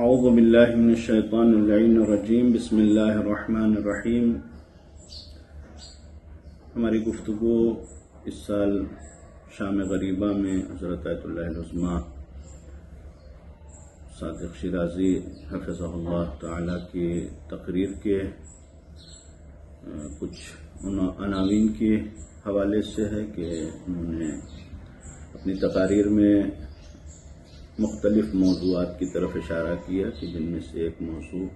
اعوذ باللہ من الشیطان اللعین الرجیم بسم اللہ الرحمن الرحیم۔ ہماری گفتگو اس سال شام غریبہ میں حضرت آیت اللہ العظمیٰ صادق شیرازی حفظہ اللہ تعالی کی تقریر کے کچھ عناوین کے حوالے سے ہے کہ انہوں نے اپنی تقاریر میں مختلف موضوعات کی طرف اشارہ کیا کہ جن میں سے ایک موضوع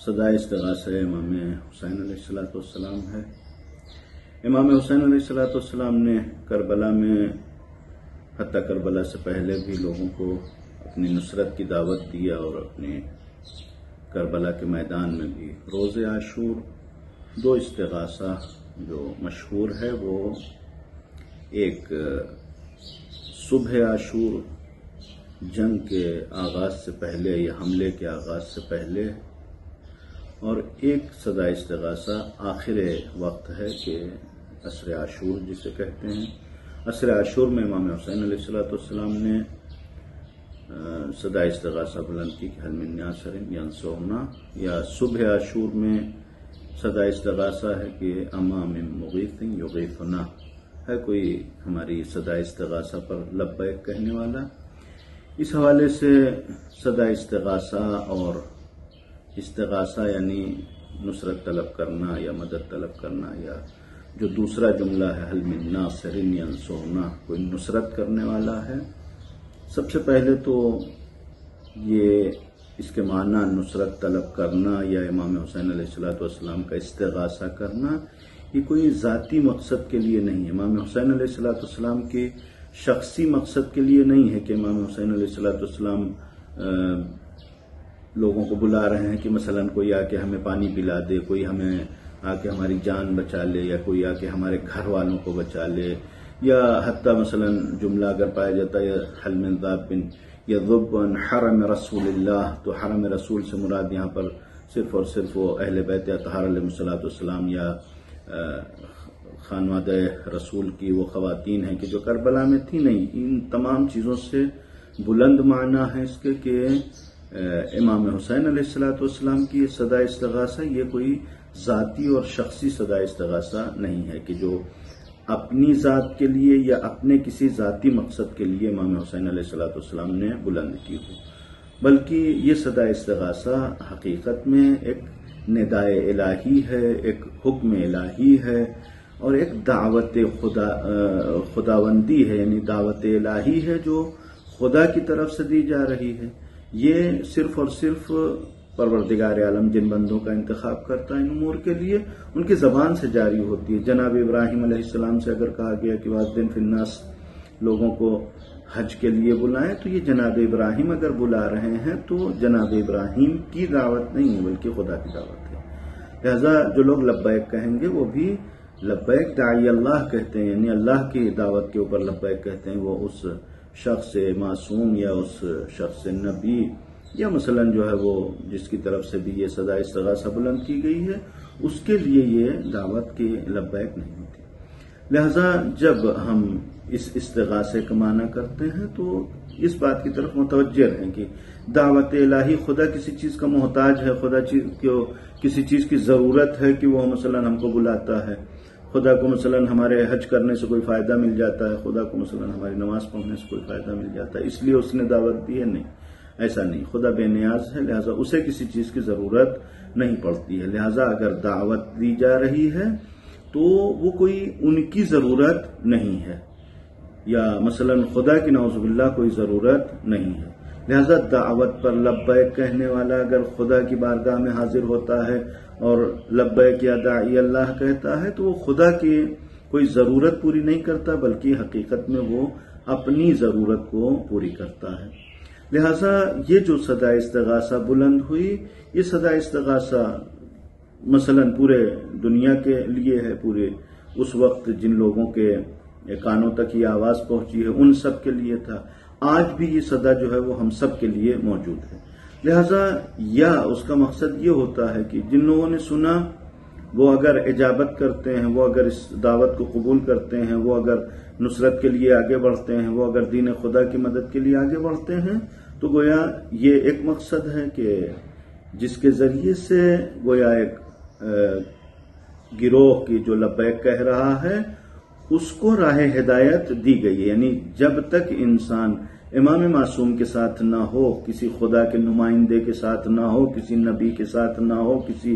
صدائے استغاثہ امام حسین علیہ السلام ہے۔ امام حسین علیہ السلام نے کربلا میں حتیٰ کربلا سے پہلے بھی لوگوں کو اپنی نصرت کی دعوت دیا اور اپنے کربلا کے میدان میں بھی روز عاشور دو استغاثہ جو مشہور ہے، وہ ایک صبح عاشور جنگ کے آغاز سے پہلے یا حملے کے آغاز سے پہلے، اور ایک صدائے استغاثہ آخر وقت ہے کہ عصر عاشور جسے کہتے ہیں۔ عصر عاشور میں امام حسین علیہ السلام نے صدائے استغاثہ بلند کی کہ حل من ناصر ینصرنا، یا صبح عاشور میں صدائے استغاثہ ہے کہ اما من مغیث یغیثنا، ہے کوئی ہماری صدائے استغاثہ پر لبیک کہنے والا۔ اس حوالے سے صدائے استغاثہ اور استغاثہ یعنی نصرت طلب کرنا یا مدد طلب کرنا، یا جو دوسرا جملہ ہے حل من ناصر ینصرنا، کوئی نصرت کرنے والا ہے۔ سب سے پہلے تو یہ اس کے معنی نصرت طلب کرنا یا امام حسین علیہ السلام کا استغاثہ کرنا، یہ کوئی ذاتی مقصد کے لیے نہیں ہے۔ امام حسین علیہ السلام کے شخصی مقصد کے لیے نہیں ہے کہ امام حسین علیہ السلام لوگوں کو بلا رہے ہیں کہ مثلا کوئی آ کے ہمیں پانی پلا دے، کوئی ہمیں آ کے ہماری جان بچا لے، یا کوئی آ کے ہمارے گھر والوں کو بچا لے، یا حتیٰ مثلا جملہ اگر پایا جاتا ہے حل من ذاب یذب عن حرم رسول اللہ، تو حرم رسول سے مراد یہاں پر صرف اور صرف وہ اہل بیت اطہار علیہ السلام یا خانوادہ رسول کی وہ خواتین ہیں کہ جو کربلا میں تھی، نہیں، ان تمام چیزوں سے بلند معنی ہے اس کے کہ امام حسین علیہ السلام کی صدائے استغاثہ یہ کوئی ذاتی اور شخصی صدائے استغاثہ نہیں ہے کہ جو اپنی ذات کے لیے یا اپنے کسی ذاتی مقصد کے لیے امام حسین علیہ السلام نے بلند کی ہو، بلکہ یہ صدائے استغاثہ حقیقت میں ایک ندائے الہی ہے، ایک حکم الہی ہے، اور ایک دعوت خداوندی ہے، یعنی دعوت الہی ہے جو خدا کی طرف سے دی جا رہی ہے۔ یہ صرف اور صرف پروردگار عالم جن بندوں کا انتخاب کرتا ہے ان امور کے لیے ان کی زبان سے جاری ہوتی ہے۔ جناب ابراہیم علیہ السلام سے اگر کہا گیا کہ وَأَذِّن فِي النَّاسِ، لوگوں کو حج کے لیے بلائیں، تو یہ جناب ابراہیم اگر بلا رہے ہیں تو جناب ابراہیم کی دعوت نہیں ہے بلکہ خدا کی دعوت ہے۔ لہذا جو لوگ لبیک کہیں گے وہ بھی لبیک داعی اللہ کہتے ہیں، یعنی اللہ کی دعوت کے اوپر لبیک کہتے ہیں۔ وہ اس شخص معصوم یا اس شخص نبی یا مثلا جو ہے وہ جس کی طرف سے بھی یہ صدائے استغاثہ بلند کی گئی ہے، اس کے لیے یہ دعوت کی لبیک نہیں ہوتی۔ لہذا جب ہم اس استغاثے کا معنی کرتے ہیں تو اس بات کی طرف متوجہ ہیں کہ دعوت الہی، خدا کسی چیز کا محتاج ہے، خدا کسی چیز کی ضرورت ہے کہ وہ مثلا ہم کو بلاتا ہے، خدا کو مثلا ہمارے حج کرنے سے کوئی فائدہ مل جاتا ہے، خدا کو مثلا ہماری نماز پڑھنے سے کوئی فائدہ مل جاتا ہے، اس لیے اس نے دعوت دی ہے، نہیں، ایسا نہیں۔ خدا بے نیاز ہے، لہذا اسے کسی چیز کی ضرورت نہیں پڑتی ہے۔ لہذا اگر دعوت دی جا رہی ہے تو وہ کوئی ان کی ضرورت نہیں ہے، یا مثلا خدا کی نعوذ باللہ کوئی ضرورت نہیں ہے۔ لہذا دعوت پر لبیک کہنے والا اگر خدا کی بارگاہ میں حاضر ہوتا ہے اور لبیک یا داعی اللہ کہتا ہے تو وہ خدا کی کوئی ضرورت پوری نہیں کرتا بلکہ حقیقت میں وہ اپنی ضرورت کو پوری کرتا ہے۔ لہذا یہ جو صدائے استغاثہ بلند ہوئی، یہ صدائے استغاثہ مثلا پورے دنیا کے لیے ہے، پورے اس وقت جن لوگوں کے کانوں تک یہ آواز پہنچی ہے ان سب کے لیے تھا۔ آج بھی یہ صدا جو ہے وہ ہم سب کے لیے موجود ہے۔ لہذا یا اس کا مقصد یہ ہوتا ہے کہ جن لوگوں نے سنا وہ اگر اجابت کرتے ہیں، وہ اگر اس دعوت کو قبول کرتے ہیں، وہ اگر نصرت کے لیے آگے بڑھتے ہیں، وہ اگر دین خدا کی مدد کے لیے آگے بڑھتے ہیں، تو گویا یہ ایک مقصد ہے کہ جس کے ذریعے سے گویا ایک گروہ کی جو لبیک کہہ رہا ہے اس کو راہ ہدایت دی گئی ہے، یعنی جب تک انسان امام معصوم کے ساتھ نہ ہو، کسی خدا کے نمائندے کے ساتھ نہ ہو، کسی نبی کے ساتھ نہ ہو، کسی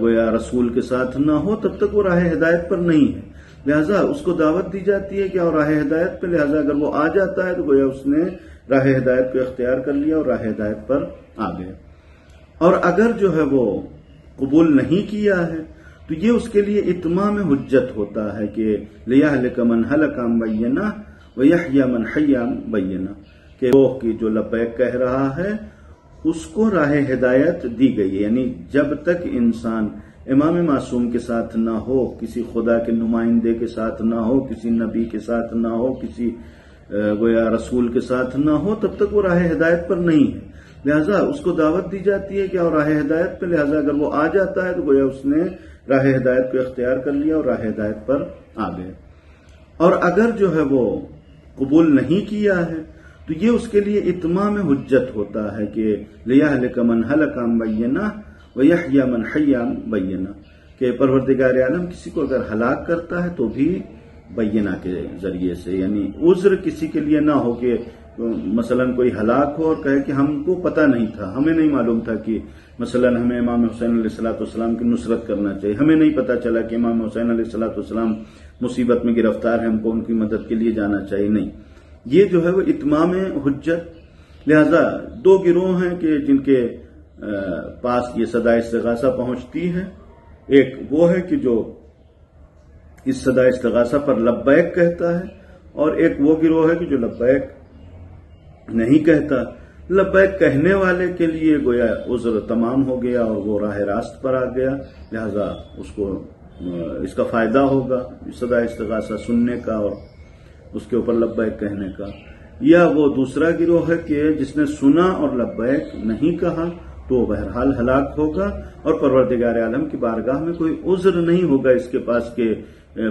گویا رسول کے ساتھ نہ ہو، تب تک وہ راہ ہدایت پر نہیں ہے۔ لہذا اس کو دعوت دی جاتی ہے کہ اور راہ ہدایت پہ، لہذا اگر وہ آ جاتا ہے تو گویا اس نے راہ ہدایت کو اختیار کر لیا اور راہ ہدایت پر آ گیا۔ اور اگر جو ہے وہ قبول نہیں کیا ہے تو یہ اس کے لیے اتمام حجت ہوتا ہے کہ لِيَهْلِكَ مَنْ هَلَكَ عَنْ بَيِّنَةٍ وَيَحْيَىٰ مَنْ حَيَّ عَنْ بَيِّنَةٍ کہ روح کی جو لبیک کہہ رہا ہے اس کو راہ ہدایت دی گئی ہے، یعنی جب تک انسان امام معصوم کے ساتھ نہ ہو، کسی خدا کے نمائندے کے ساتھ نہ ہو، کسی نبی کے ساتھ نہ ہو، کسی گویا رسول کے ساتھ نہ ہو، تب تک وہ راہ ہدایت پر نہیں ہے۔ لہذا اس کو دعوت دی جاتی ہے کہ اور راہ ہدایت پہ، لہذا اگر وہ آ جاتا ہے تو گویا اس نے راہ ہدایت کو اختیار کر لیا اور راہ ہدایت پر آ گیا۔ اور اگر جو ہے وہ قبول نہیں کیا ہے تو یہ اس کے لیے اتمام حجت ہوتا ہے کہ لِيَهْلِكَ مَنْ هَلَكَ عَنْ بَيِّنَةٍ وَيَحْيَىٰ مَنْ حَيَّ عَنْ بَيِّنَةٍ کہ پروردگار عالم کسی کو اگر ہلاک کرتا ہے تو بھی بینہ کے ذریعے سے، یعنی عذر کسی کے لیے نہ ہو کہ مثلا کوئی ہلاک ہو اور کہے کہ ہم کو پتہ نہیں تھا، ہمیں نہیں معلوم تھا کہ مثلا ہمیں امام حسین علیہ السلام کی نصرت کرنا چاہیے، ہمیں نہیں پتہ چلا کہ امام حسین علیہ السلام مصیبت میں گرفتار ہیں، ہم کو ان کی مدد کے لیے جانا چاہیے، نہیں، یہ جو ہے وہ اتمام حجت۔ لہذا دو گروہ ہیں کہ جن کے پاس یہ صدا استغاثہ پہنچتی ہے، ایک وہ ہے کہ جو اس صدا استغاثہ پر لبیک کہتا ہے، اور ایک وہ گروہ ہے کہ جو لبیک نہیں کہتا۔ لبیک کہنے والے کے لیے گویا عذر تمام ہو گیا اور وہ راہ راست پر آ گیا، لہذا اس کو اس کا فائدہ ہوگا صدا استغاثہ سننے کا اور اس کے اوپر لبیک کہنے کا۔ یا وہ دوسرا گروہ ہے کہ جس نے سنا اور لبیک نہیں کہا تو بہرحال ہلاک ہوگا، اور پروردگار عالم کی بارگاہ میں کوئی عذر نہیں ہوگا اس کے پاس کہ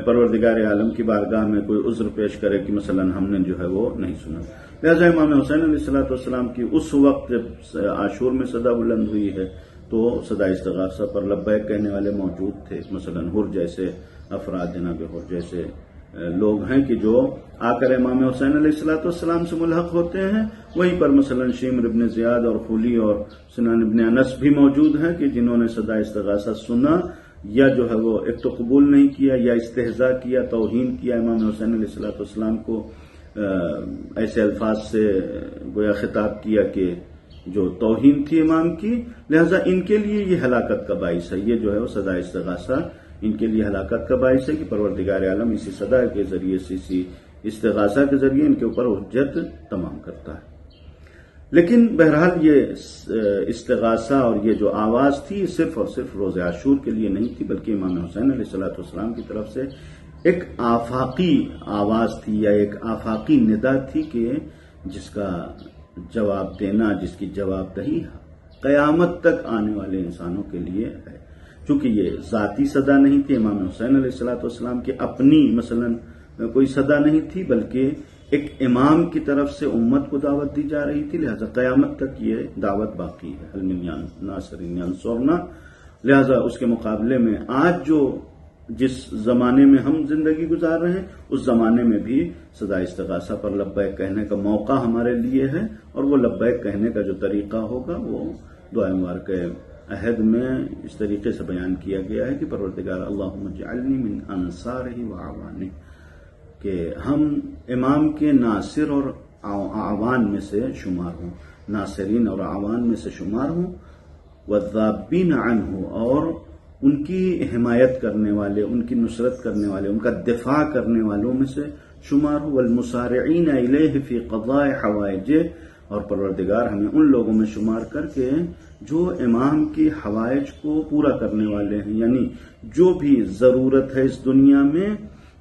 پروردگار عالم کی بارگاہ میں کوئی عذر پیش کرے کہ مثلا ہم نے جو ہے وہ نہیں سنا۔ لہذا امام حسین علیہ السلام کی اس وقت جب عاشور میں صدا بلند ہوئی ہے تو صدا استغاثہ پر لبیک کہنے والے موجود تھے، مثلا حر جیسے افراد، جناب حر جیسے لوگ ہیں کہ جو آ کر امام حسین علیہ السلام سے ملحق ہوتے ہیں۔ وہیں پر مثلا شمر ابن زیاد اور خلی اور سنان ابن انس بھی موجود ہیں کہ جنہوں نے صدا استغاثہ سنا، یا جو ہے وہ ایک تو قبول نہیں کیا یا استہزاء کیا، توہین کیا امام حسین علیہ السلام کو، ایسے الفاظ سے گویا خطاب کیا کہ جو توہین تھی امام کی، لہذا ان کے لیے یہ ہلاکت کا باعث ہے۔ یہ جو ہے وہ صدا استغاثہ ان کے لیے ہلاکت کا باعث ہے کہ پروردگار عالم اسی صدا کے ذریعے سے، اسی استغاثہ کے ذریعے ان کے اوپر حجت تمام کرتا ہے۔ لیکن بہرحال یہ استغاثہ اور یہ جو آواز تھی صرف اور صرف روز عاشور کے لیے نہیں تھی، بلکہ امام حسین علیہ السلام کی طرف سے ایک آفاقی آواز تھی یا ایک آفاقی ندا تھی کہ جس کا جواب دینا، جس کی جواب دہی قیامت تک آنے والے انسانوں کے لیے ہے۔ چونکہ یہ ذاتی صدا نہیں تھی امام حسین علیہ السلام کی اپنی مثلا کوئی صدا نہیں تھی، بلکہ ایک امام کی طرف سے امت کو دعوت دی جا رہی تھی، لہذا قیامت تک یہ دعوت باقی ہے، حل من ناصرین ینصرنا۔ لہذا اس کے مقابلے میں آج جو جس زمانے میں ہم زندگی گزار رہے ہیں اس زمانے میں بھی صدا استغاثہ پر لبیک کہنے کا موقع ہمارے لیے ہے، اور وہ لبیک کہنے کا جو طریقہ ہوگا وہ دعائے مبارکہ عہد میں اس طریقے سے بیان کیا گیا ہے کہ پروردگار اللہم اجعلنی من انصارہ وعوانہ، کہ ہم امام کے ناصر اور اعوان میں سے شمار ہوں، ناصرین اور اعوان میں سے شمار ہوں، والذابین عنہ، اور ان کی حمایت کرنے والے، ان کی نصرت کرنے والے، ان کا دفاع کرنے والوں میں سے شمار ہوں، والمسارعین الیہ فی قضاء حوائجہ، اور پروردگار ہمیں ان لوگوں میں شمار کر کے جو امام کی حوائج کو پورا کرنے والے ہیں، یعنی جو بھی ضرورت ہے اس دنیا میں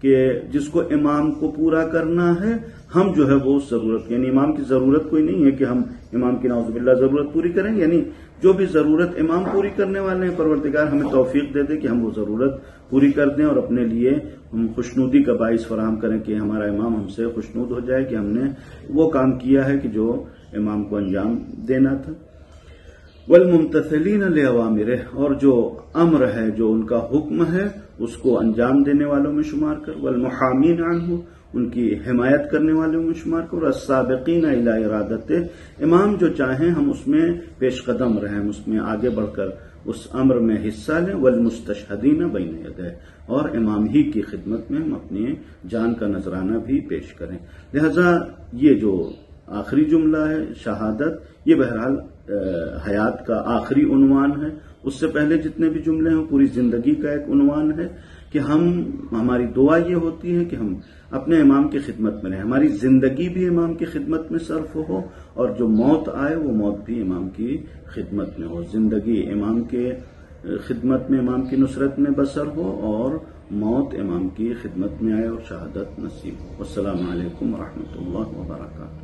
کہ جس کو امام کو پورا کرنا ہے، ہم جو ہے وہ اس ضرورت، یعنی امام کی ضرورت کوئی نہیں ہے کہ ہم امام کی نعوذ باللہ ضرورت پوری کریں، یعنی جو بھی ضرورت امام پوری کرنے والے ہیں پروردگار ہمیں توفیق دے دے کہ ہم وہ ضرورت پوری کر دیں اور اپنے لیے ہم خوشنودی کا باعث فراہم کریں کہ ہمارا امام ہم سے خوشنود ہو جائے کہ ہم نے وہ کام کیا ہے کہ جو امام کو انجام دینا تھا۔ والممتثلین لأوامرہ، اور جو امر ہے، جو ان کا حکم ہے، اس کو انجام دینے والوں میں شمار کر، والمحامین عنہ، ان کی حمایت کرنے والوں میں شمار کر، السابقین الی ارادتہ، امام جو چاہیں ہم اس میں پیش قدم رہیں، ہم اس میں آگے بڑھ کر اس امر میں حصہ لیں، والمستشہدین بین یدہ، اور امام ہی کی خدمت میں ہم اپنی جان کا نذرانہ بھی پیش کریں۔ لہذا یہ جو آخری جملہ ہے شہادت، یہ بہرحال حیات کا آخری عنوان ہے۔ اس سے پہلے جتنے بھی جملے ہیں پوری زندگی کا ایک عنوان ہے کہ ہماری دعا یہ ہوتی ہے کہ ہم اپنے امام کی خدمت میں رہیں، ہماری زندگی بھی امام کی خدمت میں صرف ہو، اور جو موت آئے وہ موت بھی امام کی خدمت میں ہو، زندگی امام کے خدمت میں، امام کی نصرت میں بسر ہو، اور موت امام کی خدمت میں آئے اور شہادت نصیب ہو۔ السلام علیکم ورحمۃ اللہ وبرکاتہ۔